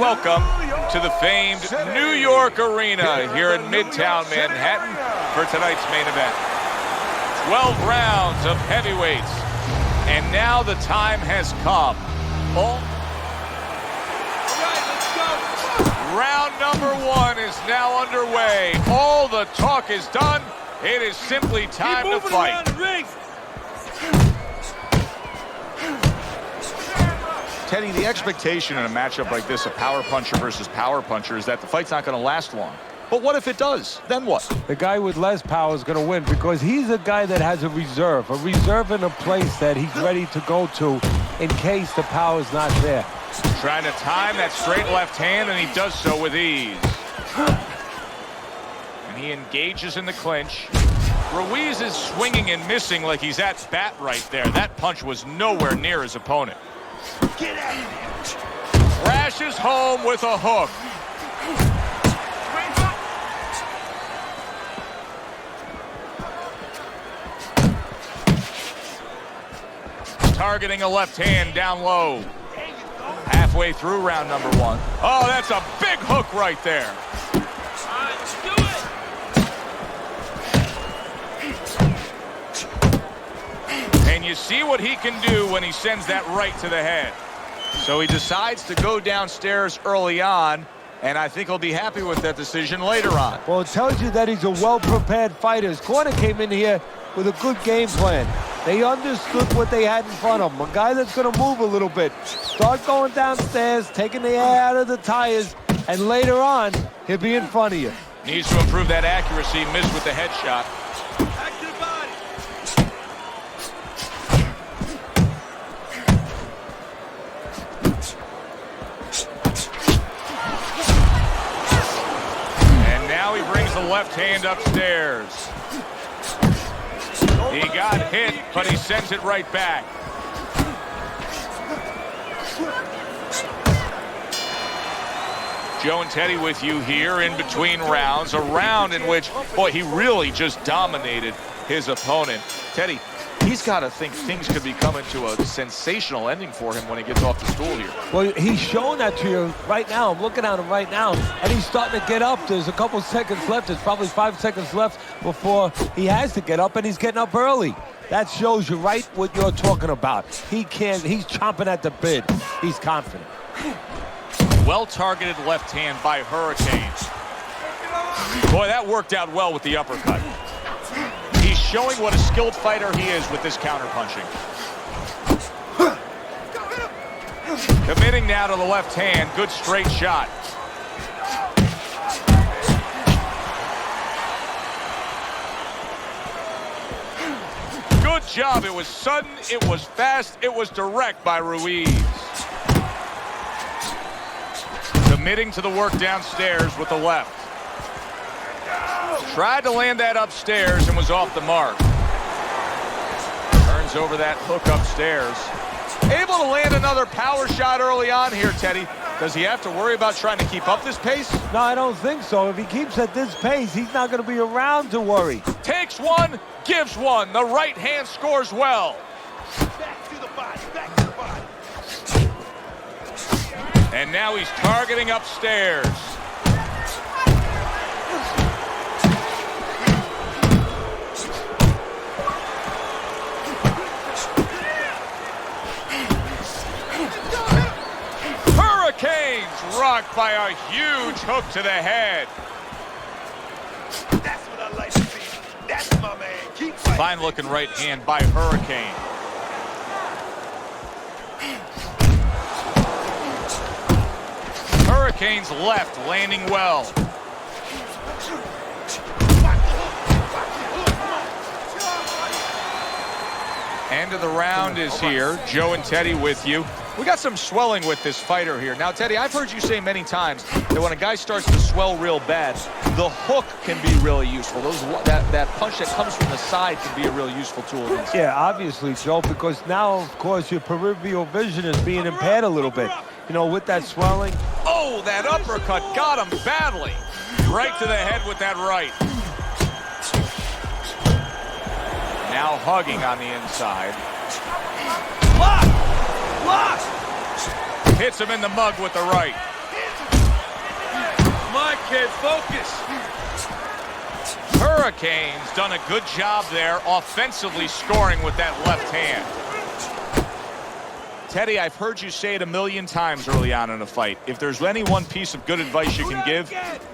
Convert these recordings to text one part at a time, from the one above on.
welcome to the famed New York Arena here in Midtown Manhattan for tonight's main event. 12 rounds of heavyweights, and now the time has come. Round number one is now underway. All the talk is done. It is simply time to fight. Teddy, the expectation in a matchup like this, a power puncher versus power puncher, is that the fight's not going to last long. But what if it does? Then what? The guy with less power is going to win because he's a guy that has a reserve in a place that he's ready to go to in case the power's not there. Trying to time that straight left hand, and he does so with ease. And he engages in the clinch. Ruiz is swinging and missing like he's at bat right there. That punch was nowhere near his opponent. Get out of here. Crashes home with a hook. Targeting a left hand down low. Halfway through round number one. Oh, that's a big hook right there. And you see what he can do when he sends that right to the head. So he decides to go downstairs early on, and I think he'll be happy with that decision later on. Well, it tells you that he's a well-prepared fighter. His corner came in here with a good game plan. They understood what they had in front of him. A guy that's going to move a little bit. Start going downstairs, taking the air out of the tires, and later on, he'll be in front of you. Needs to improve that accuracy. Missed with the headshot. And now he brings the left hand upstairs. He got hit, but he sends it right back. Joe and Teddy with you here in between rounds. A round in which, boy, he really just dominated his opponent. Teddy, he's got to think things could be coming to a sensational ending for him when he gets off the stool here. Well, he's showing that to you right now. I'm looking at him right now, and he's starting to get up. There's a couple seconds left. There's probably 5 seconds left before he has to get up, and he's getting up early. That shows you right what you're talking about. He's chomping at the bit. He's confident. Well-targeted left hand by Hurricane. Boy, that worked out well with the uppercut. He's showing what a skilled fighter he is with this counterpunching. Committing now to the left hand. Good straight shot. Good job. It was sudden, it was fast, it was direct by Ruiz. Committing to the work downstairs with the left. Tried to land that upstairs and was off the mark. Turns over that hook upstairs. Able to land another power shot early on here, Teddy. Does he have to worry about trying to keep up this pace? No, I don't think so. If he keeps at this pace, he's not going to be around to worry. Takes one, gives one. The right hand scores well. Back to the body, back to the body. And now he's targeting upstairs. Hurricanes rocked by a huge hook to the head. That's what I like to see. That's my man. Keep fighting. Fine looking right hand by Hurricane. Hurricane's left landing well. End of the round is here. Joe and Teddy with you. We got some swelling with this fighter here. Now, Teddy, I've heard you say many times that when a guy starts to swell real bad, the hook can be really useful. That punch that comes from the side can be a real useful tool against him. Yeah, obviously, Joe, because now, of course, your peripheral vision is being impaired a little bit. You know, with that swelling. Oh, that uppercut got him badly. Right to the head with that right. Now hugging on the inside. Block! Block! Hits him in the mug with the right. focus. Hurricane's done a good job there offensively scoring with that left hand. Teddy, I've heard you say it a million times early on in a fight. If there's any one piece of good advice you can give,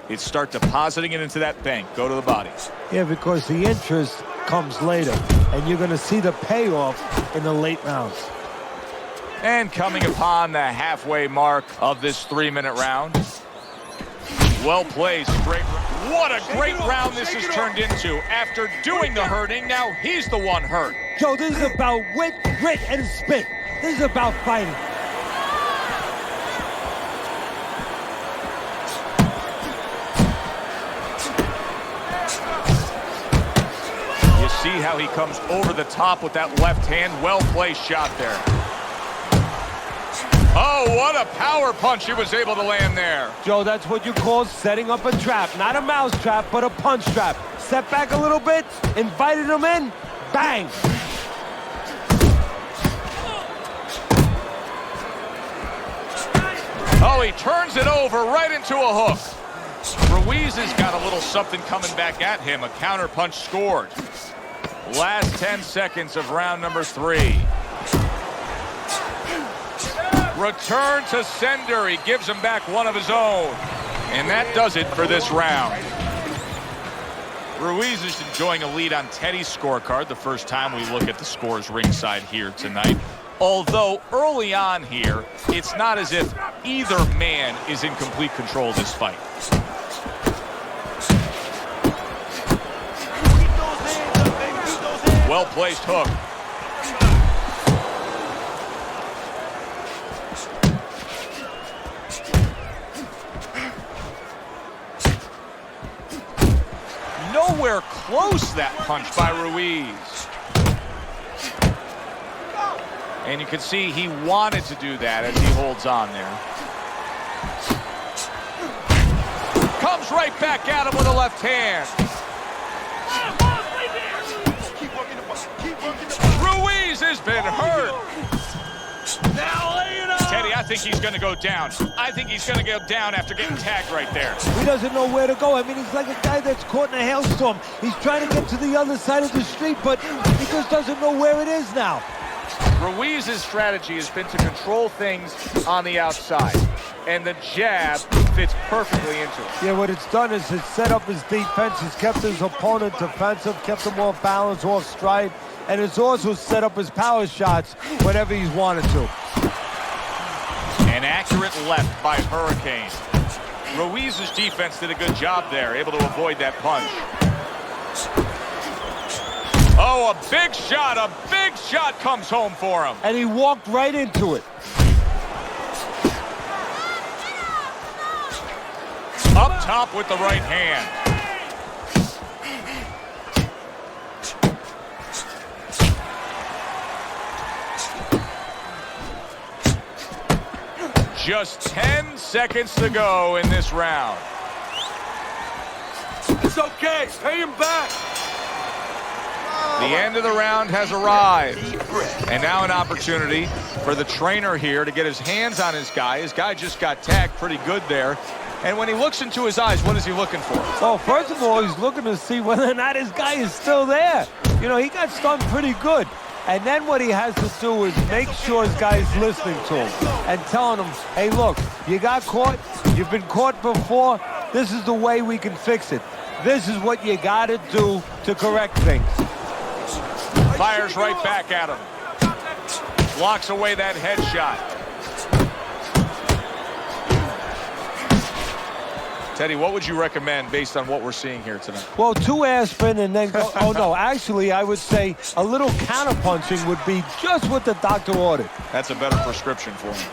it's start depositing it into that bank. Go to the body. Yeah, because the interest comes later, and you're going to see the payoff in the late rounds. And coming upon the halfway mark of this 3-minute round. Well placed. Great. What a great round this has turned into. After doing the hurting, now he's the one hurt. Joe, this is about wit, grit, and spit. This is about fighting. You see how he comes over the top with that left hand. Well-placed shot there. Oh, what a power punch he was able to land there. Joe, that's what you call setting up a trap. Not a mouse trap, but a punch trap. Step back a little bit, invited him in, bang. Oh, he turns it over right into a hook. Ruiz has got a little something coming back at him. A counter punch scored. Last 10 seconds of round number 3. Return to sender. He gives him back one of his own. And that does it for this round. Ruiz is enjoying a lead on Teddy's scorecard the first time we look at the scores ringside here tonight. Although early on here, it's not as if either man is in complete control of this fight. Well-placed hook. Nowhere close, that punch by Ruiz. And you can see he wanted to do that as he holds on there. Comes right back at him with a left hand. Ruiz has been hurt. Now lay it on. Teddy, I think he's going to go down. I think he's going to go down after getting tagged right there. He doesn't know where to go. I mean, he's like a guy that's caught in a hailstorm. He's trying to get to the other side of the street, but he just doesn't know where it is now. Ruiz's strategy has been to control things on the outside, and the jab fits perfectly into it. Yeah, what it's done is it's set up his defense. It's kept his opponent defensive, kept him off balance, off stride, and it's also set up his power shots whenever he's wanted to. An accurate left by Hurricane. Ruiz's defense did a good job there, able to avoid that punch. Oh, a big shot comes home for him. And he walked right into it. Up top with the right hand. Just 10 seconds to go in this round. It's okay. Pay him back. The end of the round has arrived. And now an opportunity for the trainer here to get his hands on his guy. His guy just got tagged pretty good there. And when he looks into his eyes, what is he looking for? Well, first of all, he's looking to see whether or not his guy is still there. You know, he got stunned pretty good. And then what he has to do is make sure his guy is listening to him and telling him, hey, look, you got caught. You've been caught before. This is the way we can fix it. This is what you got to do to correct things. Fires right back at him. Blocks away that headshot. Teddy, what would you recommend based on what we're seeing here tonight? Well, 2 aspirin and then go. Oh, no, actually, I would say a little counter-punching would be just what the doctor ordered. That's a better prescription for him.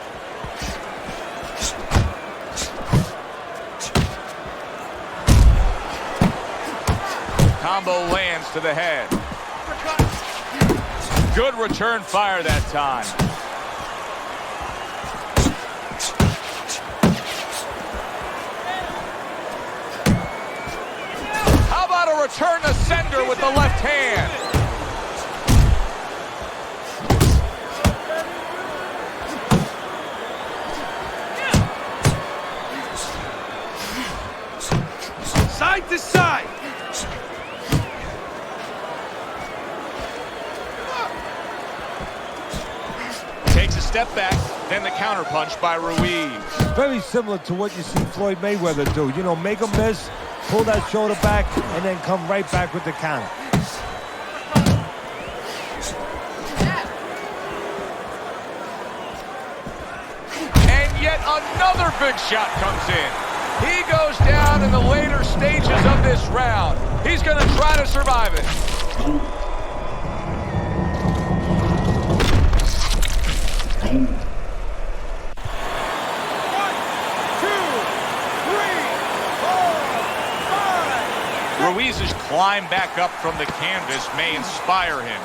Combo lands to the head. Good return fire that time. How about a return to sender with the left hand? Side to side. Takes a step back, then the counterpunch by Ruiz. Very similar to what you see Floyd Mayweather do. You know, make a miss, pull that shoulder back, and then come right back with the counter. And yet another big shot comes in. He goes down in the later stages of this round. He's going to try to survive it. Ruiz's climb back up from the canvas may inspire him.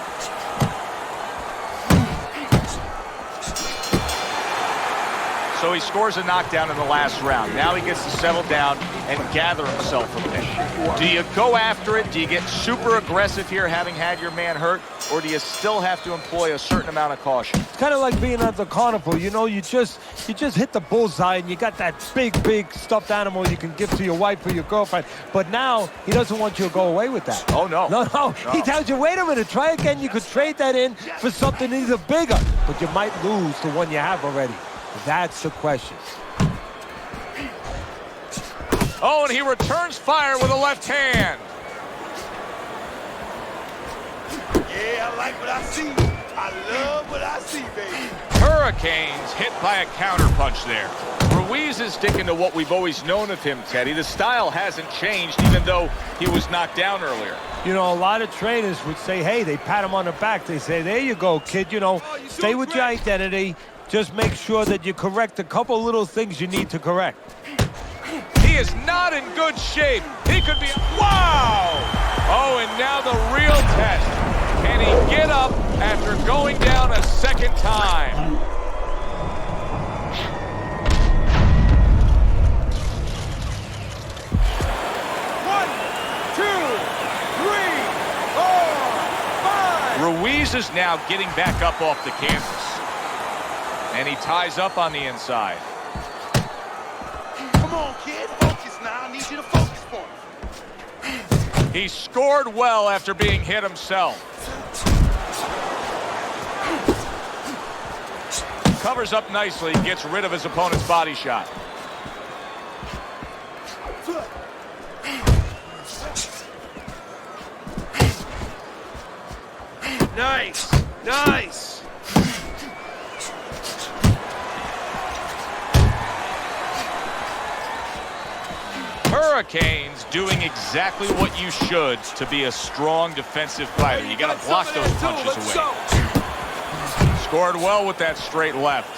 So he scores a knockdown in the last round. Now he gets to settle down and gather himself a bit. Do you go after it? Do you get super aggressive here, having had your man hurt? Or do you still have to employ a certain amount of caution? It's kind of like being at the carnival. You know, you just hit the bullseye and you got that big stuffed animal you can give to your wife or your girlfriend. But now he doesn't want you to go away with that. Oh, no. No. He tells you, wait a minute, try again. You could trade that in for something even bigger. But you might lose the one you have already. That's the question. Oh, and he returns fire with a left hand. Yeah, I like what I see. I love what I see, baby. Hurricanes hit by a counterpunch there. Ruiz is sticking to what we've always known of him, Teddy. The style hasn't changed, even though he was knocked down earlier. You know, a lot of trainers would say, hey, they pat him on the back. They say, there you go, kid. You know, stay with your identity. Just make sure that you correct a couple little things you need to correct. He is not in good shape. He could be... Wow! Oh, and now the real test. Can he get up after going down a second time? One, two, three, 4, 5. Ruiz is now getting back up off the canvas. And he ties up on the inside. Come on, kid. Focus now. I need you to focus for me. He scored well after being hit himself. Covers up nicely, gets rid of his opponent's body shot. Nice. Hurricane's doing exactly what you should to be a strong defensive fighter. You got to block those punches away. Scored well with that straight left.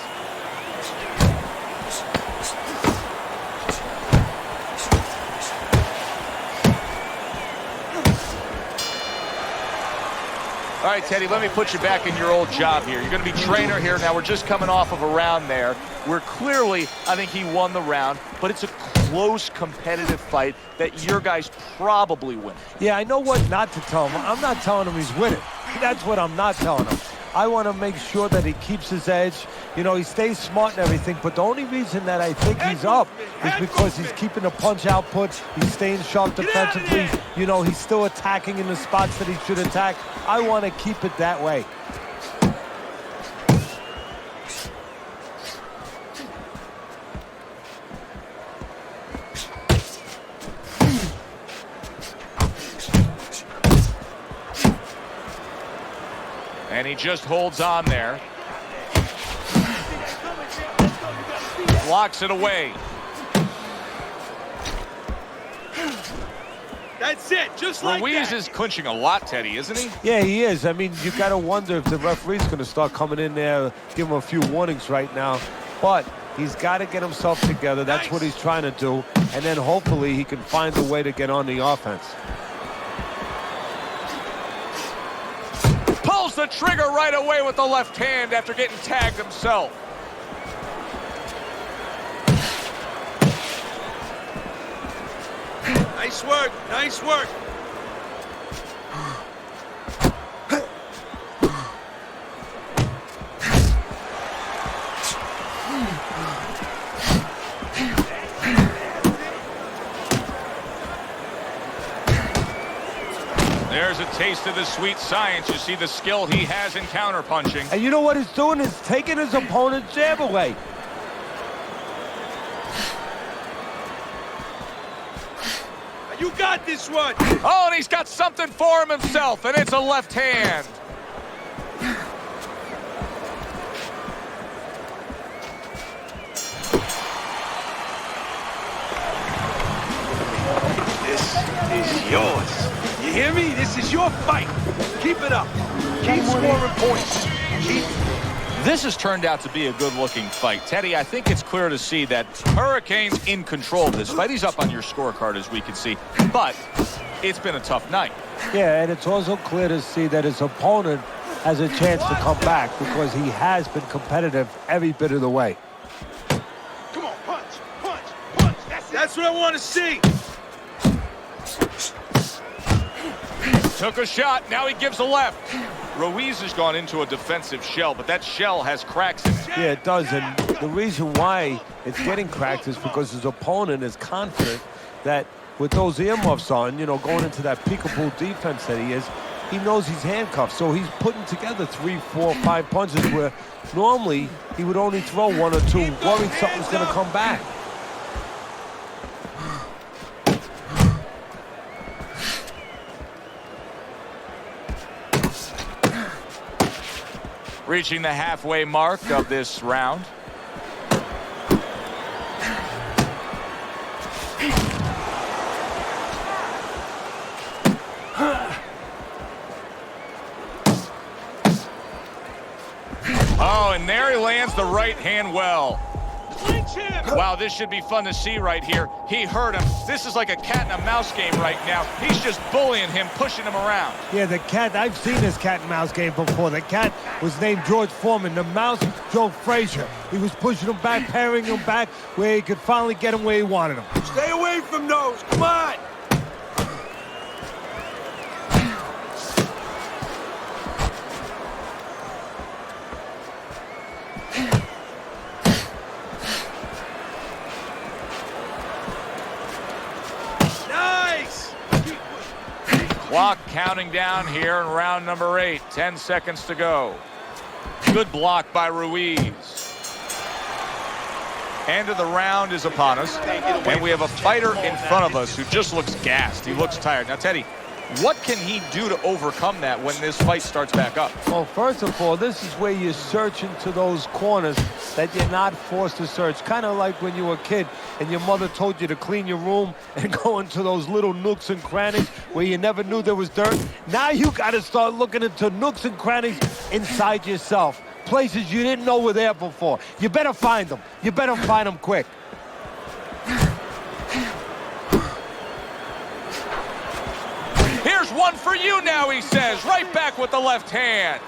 All right, Teddy, let me put you back in your old job here. You're going to be trainer here. Now, we're just coming off of a round there where clearly I think he won the round, but it's a close, competitive fight that your guys probably win. Yeah, I know what not to tell him. I'm not telling him he's winning. That's what I'm not telling him. I want to make sure that he keeps his edge. You know, he stays smart and everything, but the only reason that I think he's up is because he's keeping the punch output. He's staying sharp defensively. You know, he's still attacking in the spots that he should attack. I want to keep it that way. And he just holds on there. Blocks it away. That's it, just like Ruiz that. is clinching a lot, Teddy, isn't he? Yeah, he is. I mean, you got to wonder if the referee's going to start coming in there, give him a few warnings right now. But he's got to get himself together. That's what he's trying to do. And then hopefully he can find a way to get on the offense. Pulls the trigger right away with the left hand after getting tagged himself. Nice work, nice work. There's a taste of the sweet science. You see the skill he has in counterpunching. And you know what he's doing? Is taking his opponent's jab away. You got this one. Oh, and he's got something for him himself, and it's a left hand. This is yours. You hear me? This is your fight. Keep it up. Keep scoring points. This has turned out to be a good-looking fight. Teddy, I think it's clear to see that Hurricane's in control of this fight. He's up on your scorecard, as we can see, but it's been a tough night. Yeah, and it's also clear to see that his opponent has a chance to come back because he has been competitive every bit of the way. Come on, punch, punch, punch. That's what I want to see. Took a shot, now he gives a left. Ruiz has gone into a defensive shell, but that shell has cracks in it. Yeah, it does, and the reason why it's getting cracked is because his opponent is confident that with those earmuffs on, you know, going into that peekaboo defense that he is, he knows he's handcuffed, so he's putting together 3, 4, 5 punches where normally he would only throw 1 or 2, worried something's going to come back. Reaching the halfway mark of this round. Oh, and there he lands the right hand well. Wow, this should be fun to see right here. He hurt him. This is like a cat and a mouse game right now. He's just bullying him, pushing him around. Yeah, the cat, I've seen this cat and mouse game before. The cat was named George Foreman. The mouse, Joe Frazier. He was pushing him back, parrying him back, where he could finally get him where he wanted him. Stay away from those. Come on. Clock counting down here in round number 8. 10 seconds to go. Good block by Ruiz. End of the round is upon us, and we have a fighter in front of us who just looks gassed. He looks tired. Now, Teddy, what can he do to overcome that when this fight starts back up? Well, first of all, this is where you search into those corners that you're not forced to search. Kind of like when you were a kid and your mother told you to clean your room and go into those little nooks and crannies where you never knew there was dirt. Now you got to start looking into nooks and crannies inside yourself. Places you didn't know were there before. You better find them. You better find them quick. Here's one for you now, he says. Right back with the left hand.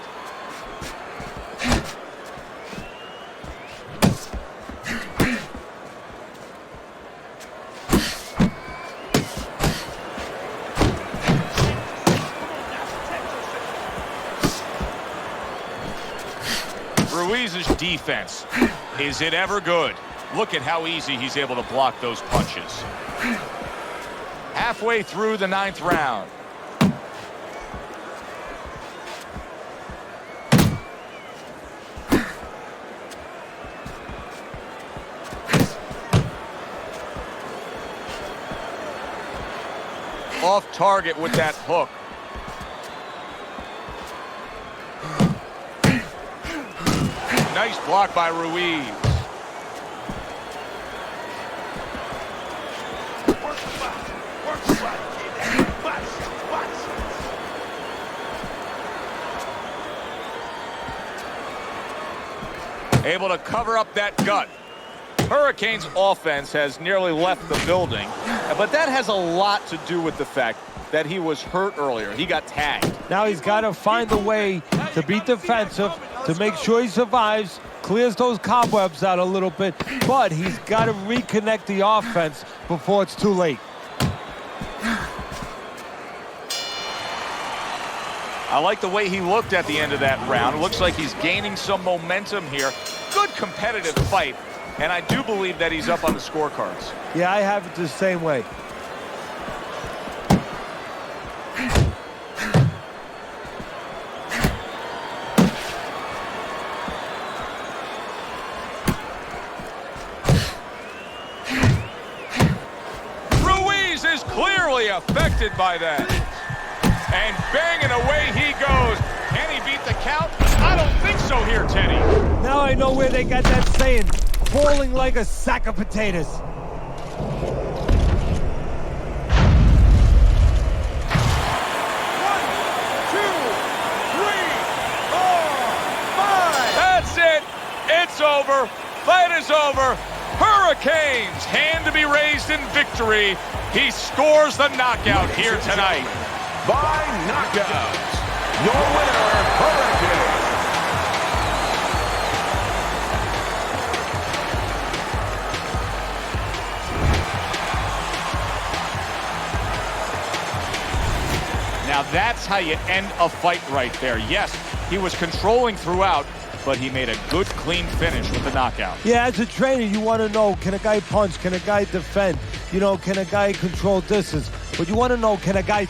Ruiz's defense, is it ever good? Look at how easy he's able to block those punches. Halfway through the 9th round. Off target with that hook. Nice block by Ruiz. Able to cover up that gut. Hurricane's offense has nearly left the building, but that has a lot to do with the fact that he was hurt earlier. He got tagged. Now he's got to find a way to be defensive, to make sure he survives, clears those cobwebs out a little bit, but he's got to reconnect the offense before it's too late. I like the way he looked at the end of that round. It looks like he's gaining some momentum here. Good competitive fight, and I do believe that he's up on the scorecards. Yeah, I have it the same way. clearly affected by that. And banging away he goes. Can he beat the count? I don't think so here, Teddy. Now I know where they got that saying, falling like a sack of potatoes. That's it. It's over. Fight is over. Hurricanes, hand to be raised in victory. He scores the knockout here tonight. By knockout, your winner, Hurricane. Now that's how you end a fight right there. Yes, he was controlling throughout, but he made a good, clean finish with the knockout. Yeah, as a trainer, you want to know, can a guy punch? Can a guy defend? You know, can a guy control distance? But you want to know, can a guy